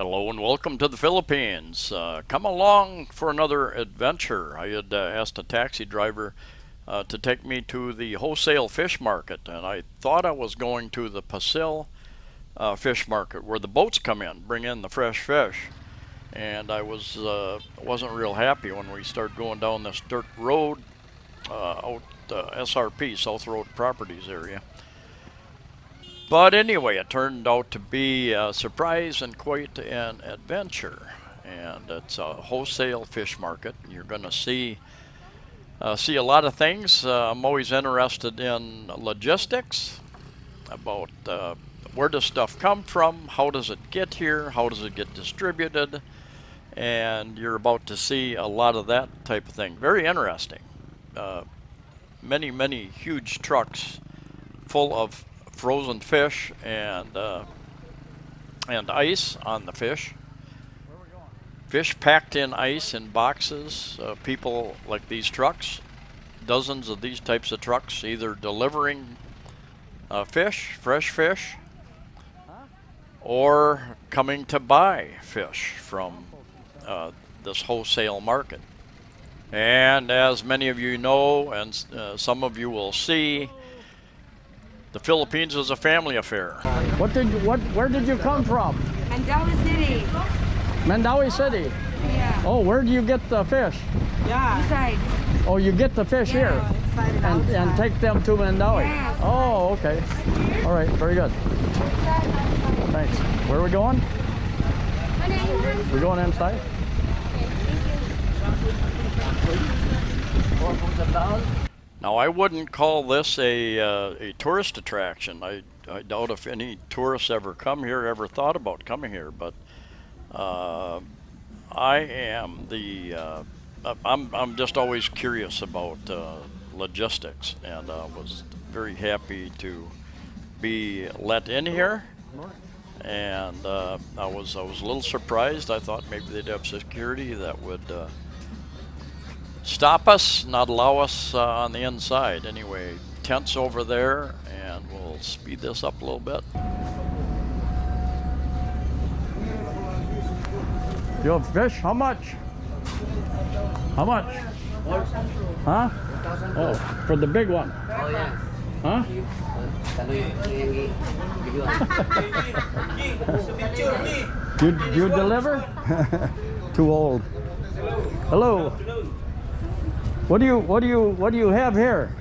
Hello and welcome to the Philippines. Come along for another adventure. I had asked a taxi driver to take me to the wholesale fish market, and I thought I was going to the Pasil fish market where the boats come in, bring in the fresh fish. And I wasn't real happy when we started going down this dirt road out SRP, South Road Properties area. But anyway, it turned out to be a surprise and quite an adventure. And it's a wholesale fish market. You're going to see a lot of things. I'm always interested in logistics about where does stuff come from, how does it get here, how does it get distributed, and you're about to see a lot of that type of thing. Very interesting. Many huge trucks full of frozen fish and ice on the fish. Fish packed in ice in boxes. People like these trucks, dozens of these types of trucks, either delivering fish, fresh fish, or coming to buy fish from this wholesale market. And as many of you know, and some of you will see, the Philippines is a family affair. Where did you come from? Mandawi City. Mandawi City? Yeah. Oh, where do you get the fish? Yeah. Inside. Oh, you get the fish here Inside and take them to Mandawi? Yes. Oh, okay. All right, very good. Thanks. Where are we going? We're going inside? Now, I wouldn't call this a tourist attraction. I doubt if any tourists ever come here, ever thought about coming here. But I'm just always curious about logistics, and was very happy to be let in here. And I was a little surprised. I thought maybe they'd have security that would stop us, not allow us on the inside. Anyway, tents over there, and we'll speed this up a little bit. You have fish? How much? How much? Huh? Oh, for the big one. Oh yeah. Huh? You deliver? Too old. Hello. What do you have here?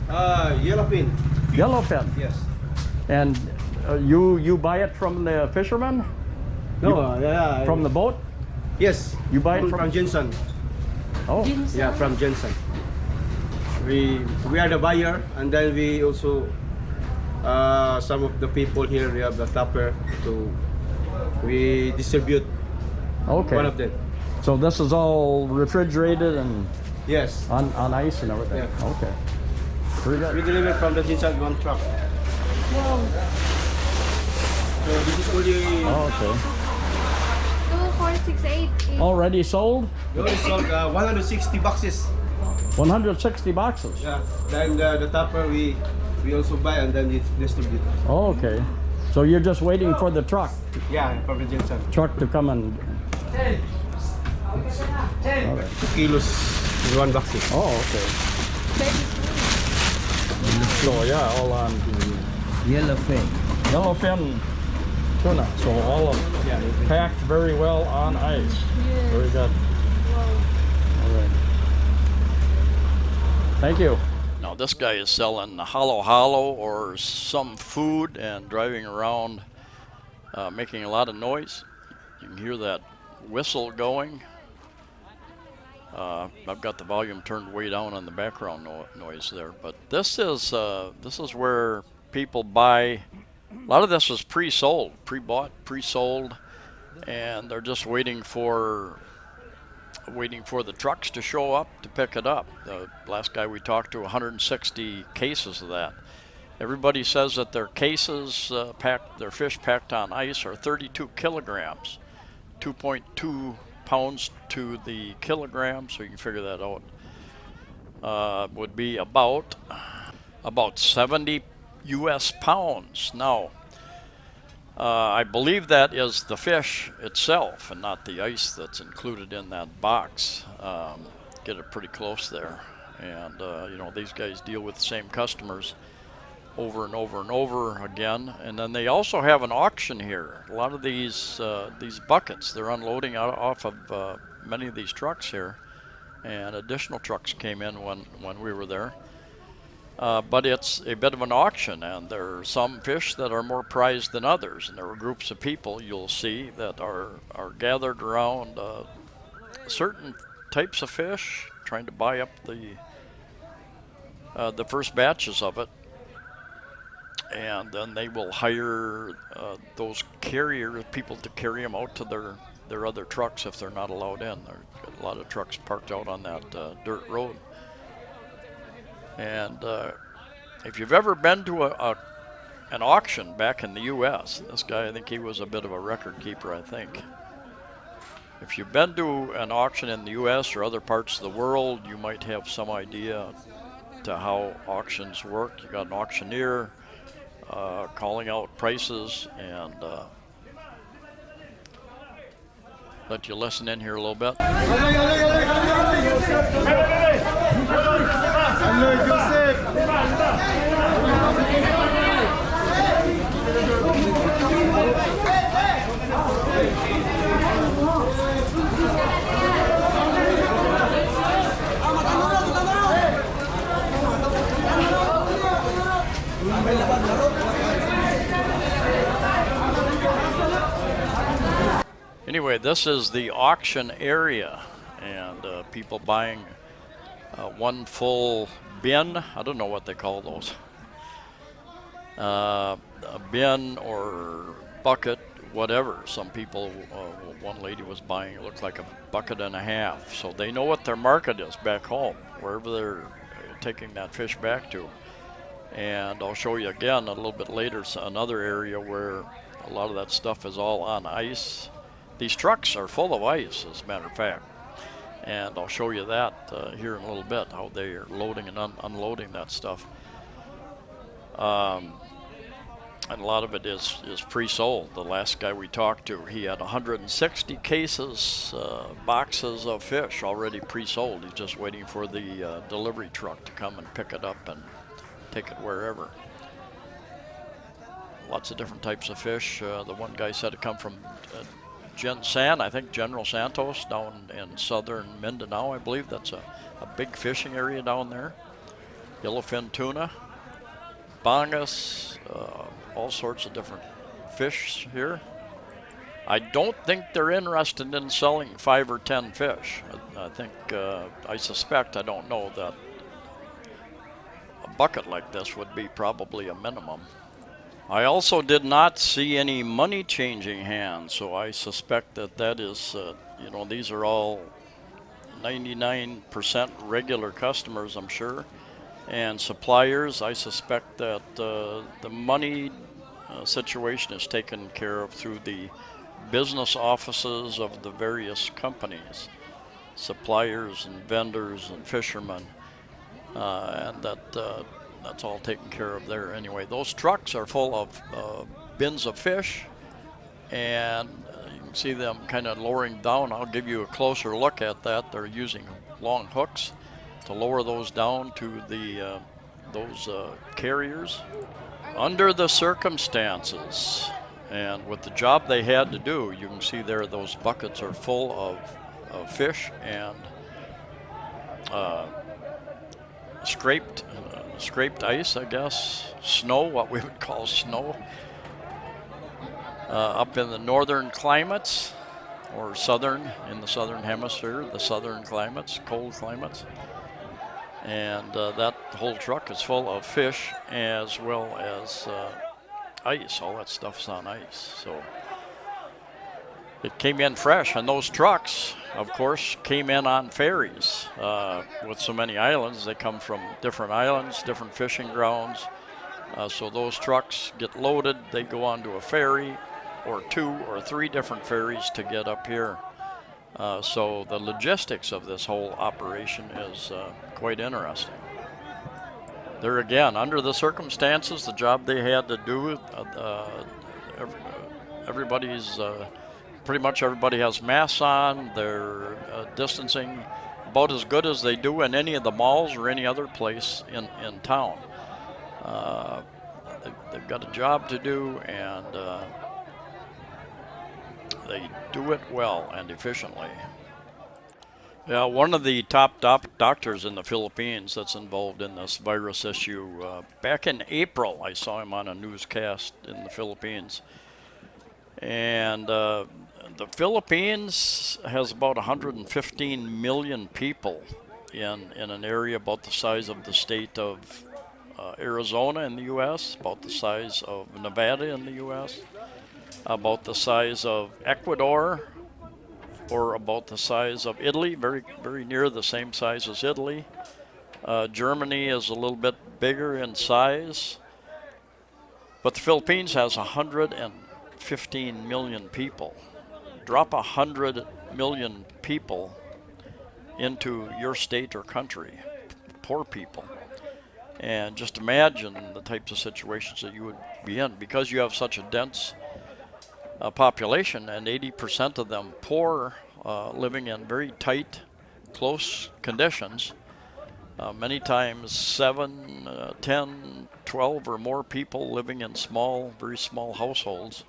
Yellowfin. Yellowfin. Yes. And you buy it from the fisherman? No, yeah. From the boat? Yes. You buy it from Jensen. Oh. Yeah, from Jensen. We are the buyer, and then we also some of the people here, we have the topper we distribute. Okay. One of them. So this is all refrigerated and Yes. on ice and everything. Yeah. Okay. Pretty We good. deliver from the Jensen one truck. So this is only Oh, okay. 2468. Already sold? we only sold 160 boxes. 160 boxes. Yeah. Then the topper we also buy and then we distribute. Oh, okay. So you're just waiting for the truck Yeah, from the Jensen. to come and. All right. 2 kilos is one box. Oh, okay. So yeah, all on Yellowfin. yellowfin tuna. So all of packed very well on ice. Very good. All right. Thank you. Now, this guy is selling halo or some food and driving around making a lot of noise. You can hear that whistle going. I've got the volume turned way down on the background noise there, but this is where people buy. A lot of this is pre-sold, pre-bought, pre-sold, and they're just waiting for the trucks to show up to pick it up. The last guy we talked to, 160 cases of that. Everybody says that their cases their fish packed on ice are 32 kilograms, 2.2 pounds to the kilogram, so you can figure that out. Would be about 70 U.S. pounds. Now, I believe that is the fish itself and not the ice that's included in that box. Get it pretty close there. And, these guys deal with the same customers over and over and over again. And then they also have an auction here. A lot of these buckets, they're unloading off of many of these trucks here. And additional trucks came in when we were there. But it's a bit of an auction, and there are some fish that are more prized than others. And there are groups of people you'll see that are gathered around certain types of fish, trying to buy up the first batches of it. And then they will hire those people to carry them out to their other trucks if they're not allowed in. There's a lot of trucks parked out on that dirt road. And if you've ever been to an auction back in the U.S., this guy, I think he was a bit of a record keeper, I think. If you've been to an auction in the U.S. or other parts of the world, you might have some idea to how auctions work. You got an auctioneer calling out prices, and let you listen in here a little bit. Anyway, this is the auction area, and people buying one full bin. I don't know what they call those. A bin or bucket, whatever. Some people, one lady was buying, it looked like a bucket and a half. So they know what their market is back home, wherever they're taking that fish back to. And I'll show you again a little bit later another area where a lot of that stuff is all on ice. These trucks are full of ice, as a matter of fact. And I'll show you that here in a little bit, how they are loading and unloading that stuff. And a lot of it is pre-sold. The last guy we talked to, he had 160 cases, boxes of fish already pre-sold. He's just waiting for the delivery truck to come and pick it up and take it wherever. Lots of different types of fish. The one guy said it come from General Santos down in southern Mindanao, I believe. That's a big fishing area down there. Yellowfin tuna, bangus, all sorts of different fish here. I don't think they're interested in selling 5 or 10 fish. I suspect, I don't know, that a bucket like this would be probably a minimum. I also did not see any money changing hands, so I suspect that is, these are all 99% regular customers, I'm sure, and suppliers. I suspect that the money situation is taken care of through the business offices of the various companies, suppliers and vendors and fishermen, and that's all taken care of there anyway. Those trucks are full of bins of fish, and you can see them kind of lowering down. I'll give you a closer look at that. They're using long hooks to lower those down to those carriers. Under the circumstances and with the job they had to do, you can see there those buckets are full of fish and scraped ice, I guess, snow, what we would call snow, up in the northern climates, or in the southern hemisphere, the southern climates, cold climates. And that whole truck is full of fish as well as ice. All that stuff's on ice. So it came in fresh, and those trucks, of course, came in on ferries. With so many islands, they come from different islands, different fishing grounds. So those trucks get loaded, they go onto a ferry, or 2 or 3 different ferries to get up here. So the logistics of this whole operation is quite interesting. There again, under the circumstances, the job they had to do, everybody's pretty much everybody has masks on. They're distancing about as good as they do in any of the malls or any other place in town. They've got a job to do, and they do it well and efficiently. Yeah, one of the top doctors in the Philippines that's involved in this virus issue, back in April, I saw him on a newscast in the Philippines. And the Philippines has about 115 million people in an area about the size of the state of Arizona in the U.S., about the size of Nevada in the U.S., about the size of Ecuador, or about the size of Italy, very, very near the same size as Italy. Germany is a little bit bigger in size, but the Philippines has 115 million people. Drop 100 million people into your state or country, poor people, and just imagine the types of situations that you would be in, because you have such a dense population, and 80% of them poor, living in very tight, close conditions. Many times 7, 10, 12 or more people living in small, very small households.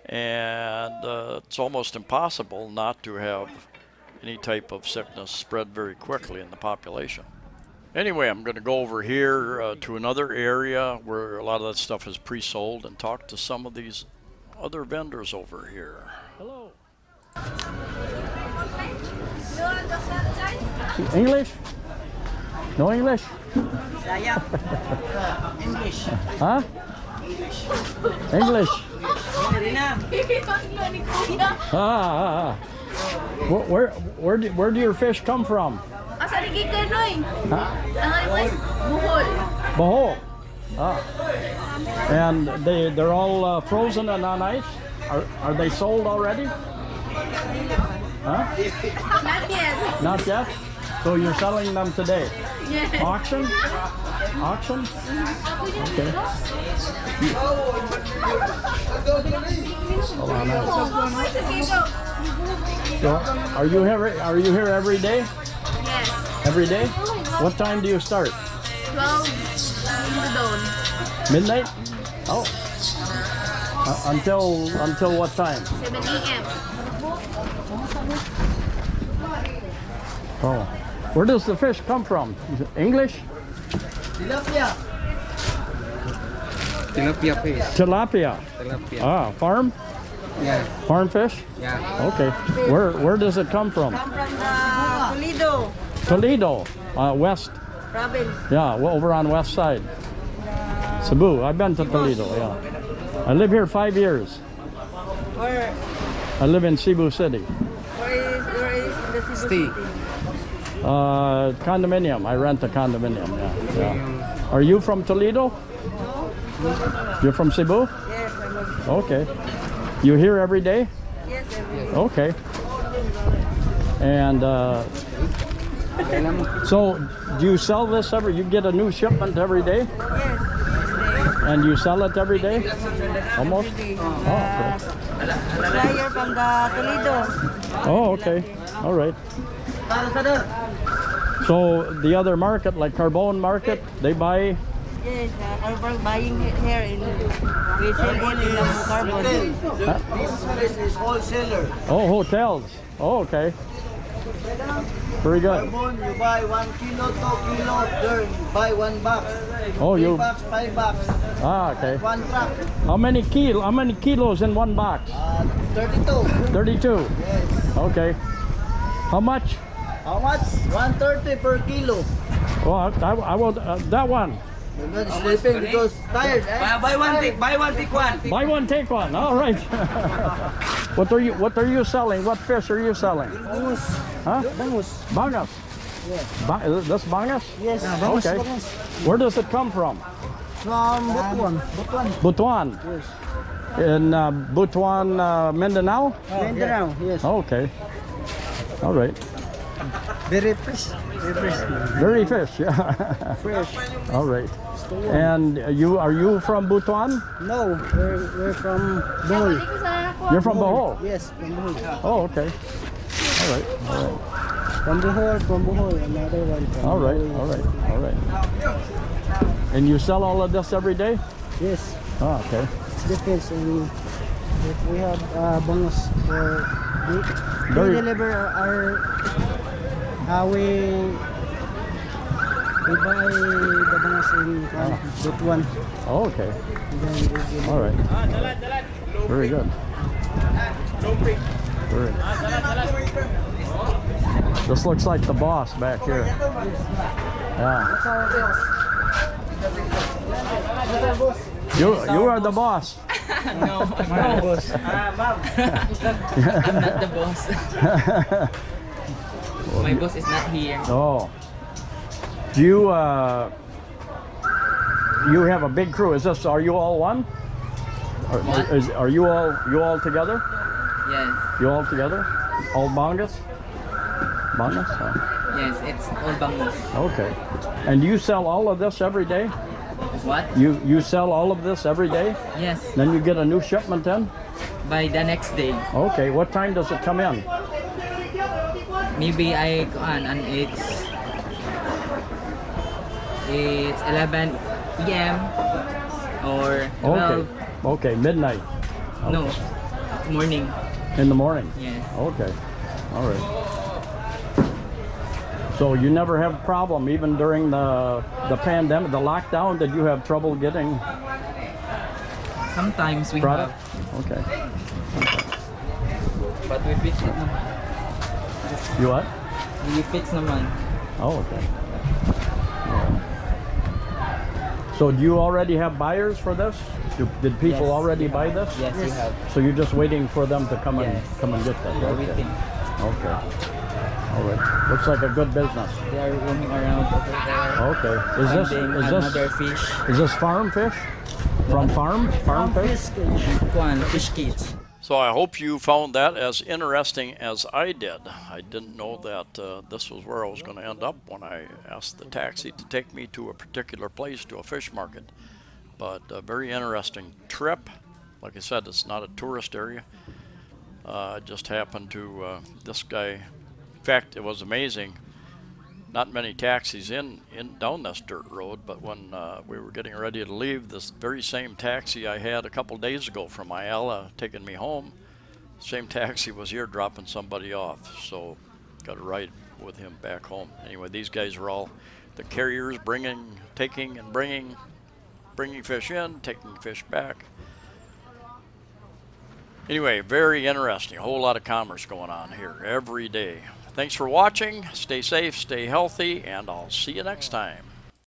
And it's almost impossible not to have any type of sickness spread very quickly in the population. Anyway, I'm going to go over here to another area where a lot of that stuff is pre-sold and talk to some of these other vendors over here. Hello. English? No English? English. Huh? English. Where do your fish come from? Bohol. And they're all frozen and on ice. Are they sold already? Huh? Not yet. Not yet. So you're selling them today? Yes. Auction? Auction? Okay. Hold on now. So are you here every day? Yes. Every day? What time do you start? 12 dawn. Midnight? Oh. Until what time? 7 a.m. Oh. Where does the fish come from? Is it English? Tilapia. Tilapia fish. Tilapia. Tilapia. Ah, farm? Yeah. Farm fish? Yeah. Okay. Where does it come from? Come from the Toledo Toledo, west. province. Yeah, well, over on west side. Cebu. I've been to Toledo. Yeah. I live here 5 years. Where I live in Cebu City. is the Cebu Stay. City? Condominium. I rent a condominium. Yeah. Are you from Toledo? No. You're from Cebu? Yes, I'm Okay. You here every day? yes, I'm Okay. And so, do you sell this you get a new shipment every day? yes. And you sell it every day? Almost? Every day. Oh, okay. Flyer from the Toledo. Oh, okay. All right. So the other market, like Carbon Market, they buy. Yes, we're buying it here in we sell it in the Carbon. Huh? This is wholesaler. Oh, hotels. Oh, okay. Very good. Carbon, you buy 1 kilo, 2 kilo, there you buy 1 box. Oh, 3 you. box, 5 box, Ah, okay. 1 truck. How many kilos in one box? 32. 32. Yes. Okay. How much? How much? 130 per kilo. Well, I will that one. You're not sleeping because tired, eh? Buy one, take one. Buy one, take one. All right. What are you selling? What fish are you selling? Bangus. Huh? Bangus. Bangas. That's bangas? Yes. Okay. Where does it come from? From Butuan. Butuan. Butuan. Yes. In Butuan, Mindanao? Mindanao, yes. Okay. All right. Very fresh. Very fresh. Very fish, yeah. Fresh. All right. Store one. And are you from Butuan? No, we're from Bohol. You're from Bohol? Yes, from Bohol. Oh, okay. All right. All right. From Bohol, another one from All right. Bohol. All right. All right. And you sell all of this every day? Yes, Oh, okay. it depends on if we have bonus for we Very- deliver our we buy the bonus in that one. Oh, okay. And then we give All right. Very good. Very. This looks like the boss back here. Yeah. You are the boss. No, I'm not the boss. I'm not the boss. My boss is not here. Oh. Do you you have a big crew? Are you all one? What? Are you all together? Yes, You all together? All Bangas? Bangas? Oh. yes, it's all bangus. Okay. And do you sell all of this every day? What? You sell all of this every day? Yes, Then you get a new shipment then? by the next day. Okay. What time does it come in? Maybe I and it's 11 p.m. or 12. Okay. Midnight. No, morning. In the morning. Yes. Okay. All right. So you never have a problem even during the pandemic, the lockdown. Did you have trouble getting Sometimes we product? have, Okay. but we fix it naman. You what? We fix naman. Oh, okay. Yeah. So do you already have buyers for this? Did people Yes, already we buy have. this? Yes, we have. So you're just waiting for them to come Yes. and get this? We are Okay. waiting. Okay. All right. Looks like a good business. They are roaming around over there. Okay. Finding another fish. Is this farm fish? From farm? Farm fish? Kwan, fish cage. So I hope you found that as interesting as I did. I didn't know that this was where I was going to end up when I asked the taxi to take me to a particular place, to a fish market. But a very interesting trip. Like I said, it's not a tourist area. I just happened to, this guy, in fact, it was amazing. Not many taxis in down this dirt road, but when we were getting ready to leave, this very same taxi I had a couple days ago from Ayala taking me home, same taxi was here dropping somebody off, so got a ride with him back home. Anyway, these guys are all the carriers, taking and bringing fish in, taking fish back. Anyway, very interesting. A whole lot of commerce going on here every day. Thanks for watching. Stay safe, stay healthy, and I'll see you next time.